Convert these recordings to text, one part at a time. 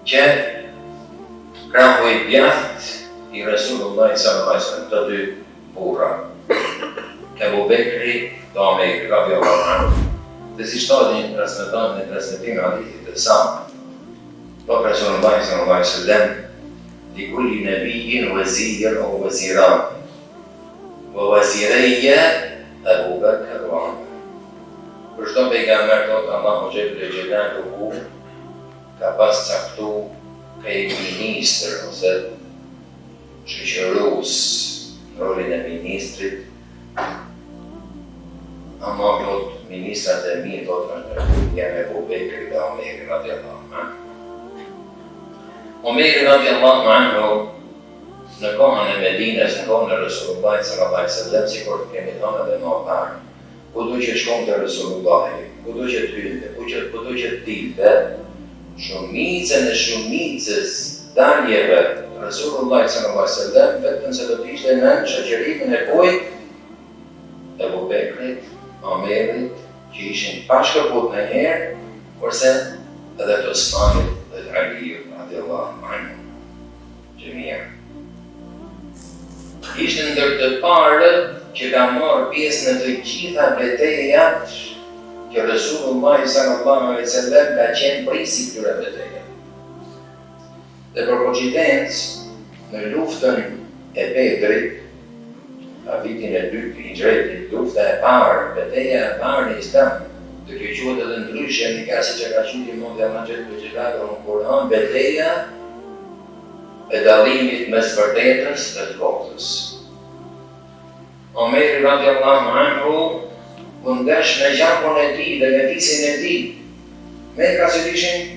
që krahu i djathtë i Resulullah sallallahu alaihi wasallam, të dy burra, Ebu Bekri dhe Omeri radiallahu anhu. Dhe si shtadin transmeton në transmetim e hadithit të samt, po Resulullah sallallahu alaihi wasallam لكل نبي وزير أو وزيران ووزيري أبو بكر وعمر. Për çdo pejgamber thot Allahu xhelel xhelaluhu ka pas caktu kai ministër ose shoqërues rolin e ministrit, ama plot ministrat e mirë thot janë Ebu Bekri dhe Omeri radiallahu anhu. Omeri radiallahu anhu në kohën e Medinës, në kohën e Resulullah sallallahu alaihi wasallam, sikur kemi thënë edhe më parë, kudo që shkon te Resulullah, kudo që hynte, kudo që dilte, shumicën e shumicës daljeve Resulullah sallallahu alaihi wasallam vetëm se do të ishte në shoqërimin e kujt? Ebu Bekrit, Omerit, që ishin pashkëput në herë, kurse edhe të Osmanit dhe të Aliut radiallahu anhu gjemia. Ishte ndër të parët që ka marrë pjesë në të gjitha betejat që Resulullah sallallahu alaihi wasallam ka qenë prisi këtyre betejave. Dhe për koincidencë, në luftën e Bedrit, a vitin e 2 të Hijretit, lufta e parë, beteja e parë në Islam, të kjo quhet edhe ndryshe në kasi që ka qenë Imam dhe Ahmed ibn Xhelal në Kur'an, beteja e dallimit mes vërtetës dhe të kotës. Omeri radiallahu anhu kundesh me gjakun e tij dhe me fisin e tij. Me ka që ishin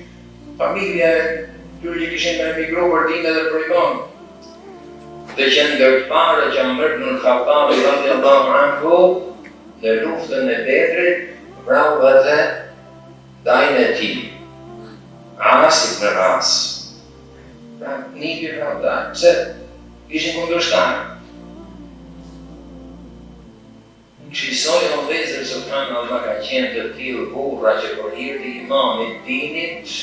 familje, tyre që kishin me emigru për dinë dhe për iman. Dhe që ndër të parë që Omer ibn Khattab radiallahu anhu në luftën e Bedrit vrau edhe dajnë e tij, Anas ibn As. Pra, nipi vrau dajnë, pse ishin kundërshtarë. Shqisoj o vezër subhanallah ka qenë të tillë burra që për hir të imanit dinit